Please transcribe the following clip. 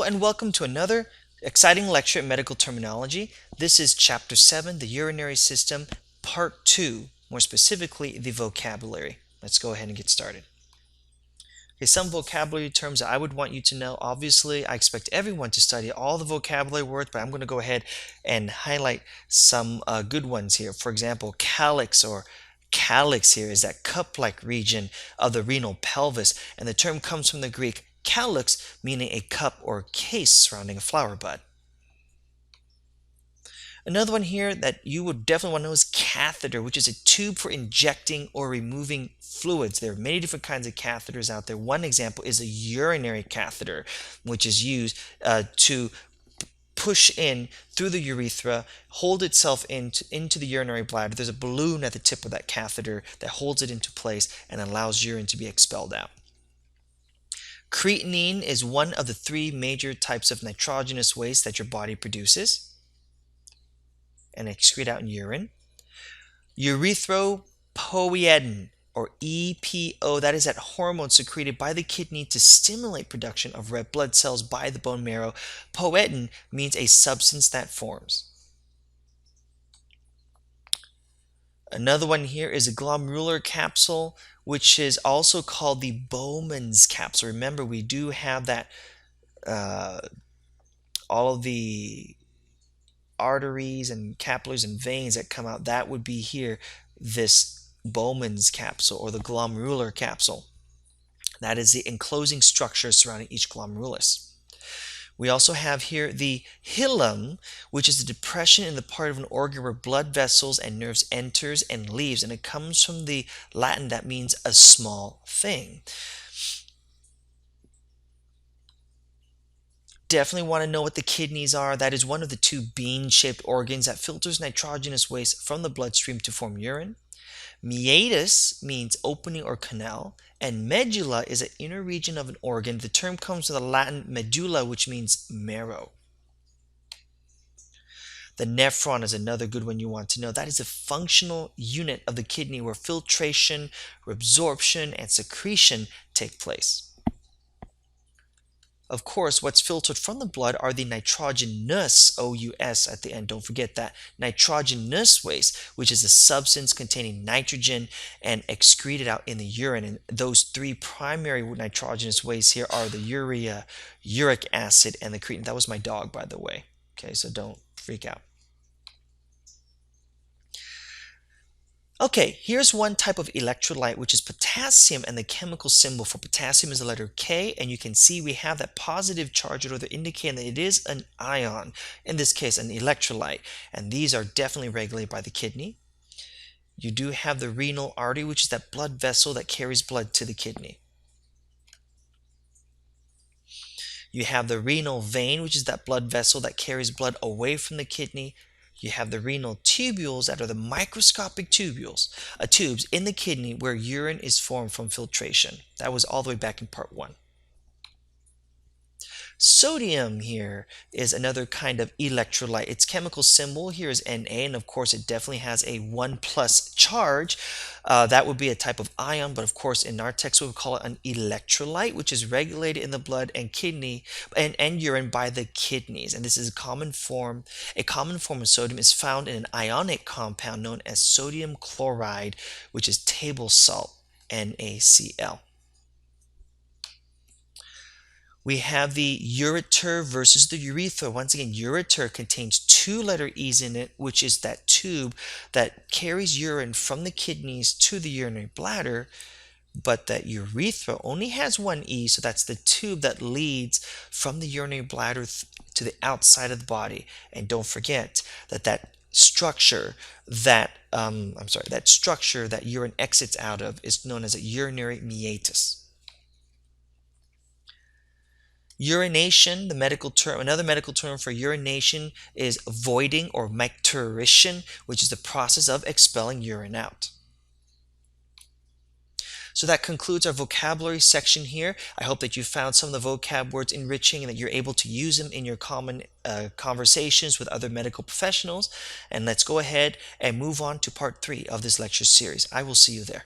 Hello and welcome to another exciting lecture in medical terminology. This is Chapter 7, the urinary system, Part 2, more specifically, the vocabulary. Let's go ahead and get started. Okay, some vocabulary terms that I would want you to know. Obviously, I expect everyone to study all the vocabulary words, but I'm going to go ahead and highlight some good ones here. For example, calyx or calyx here is that cup-like region of the renal pelvis, and the term comes from the Greek calyx, meaning a cup or case surrounding a flower bud. Another one here that you would definitely want to know is catheter, which is a tube for injecting or removing fluids. There are many different kinds of catheters out there. One example is a urinary catheter, which is used to push in through the urethra, hold itself into the urinary bladder. There's a balloon at the tip of that catheter that holds it into place and allows urine to be expelled out. Creatinine is one of the three major types of nitrogenous waste that your body produces and excrete out in urine. Erythropoietin, or EPO, that is that hormone secreted by the kidney to stimulate production of red blood cells by the bone marrow. Poietin means a substance that forms. Another one here is a glomerular capsule, which is also called the Bowman's capsule. Remember, we do have that all of the arteries and capillaries and veins that come out. That would be here this Bowman's capsule or the glomerular capsule. That is the enclosing structure surrounding each glomerulus. We also have here the hilum, which is the depression in the part of an organ where blood vessels and nerves enters and leaves, and it comes from the Latin that means a small thing. Definitely want to know what the kidneys are. That is one of the two bean-shaped organs that filters nitrogenous waste from the bloodstream to form urine. Meatus means opening or canal, and medulla is an inner region of an organ. The term comes from the Latin medulla, which means marrow. The nephron is another good one you want to know. That is a functional unit of the kidney where filtration, reabsorption, and secretion take place. Of course, what's filtered from the blood are the nitrogenous, O-U-S at the end, don't forget that, nitrogenous waste, which is a substance containing nitrogen and excreted out in the urine. And those three primary nitrogenous wastes here are the urea, uric acid, and the creatinine. That was my dog, by the way. Okay, so don't freak out. Okay, here's one type of electrolyte, which is potassium, and the chemical symbol for potassium is the letter K, and you can see we have that positive charge or the indicating that it is an ion, in this case an electrolyte, and these are definitely regulated by the kidney. You do have the renal artery, which is that blood vessel that carries blood to the kidney. You have the renal vein, which is that blood vessel that carries blood away from the kidney. You have the renal tubules that are the microscopic tubes in the kidney where urine is formed from filtration. That was all the way back in part 1. Sodium here is another kind of electrolyte. Its chemical symbol here is Na, and of course it definitely has a 1+ charge. That would be a type of ion, but of course in our text we would call it an electrolyte, which is regulated in the blood and kidney and urine by the kidneys. And this is a common form. A common form of sodium is found in an ionic compound known as sodium chloride, which is table salt, NaCl. We have the ureter versus the urethra. Once again, ureter contains 2 letter E's in it, which is that tube that carries urine from the kidneys to the urinary bladder, but that urethra only has 1 E, so that's the tube that leads from the urinary bladder to the outside of the body. And don't forget that structure that urine exits out of is known as a urinary meatus. Urination, another medical term for urination is voiding or micturition, which is the process of expelling urine out. So that concludes our vocabulary section here. I hope that you found some of the vocab words enriching and that you're able to use them in your common conversations with other medical professionals. And let's go ahead and move on to part 3 of this lecture series. I will see you there.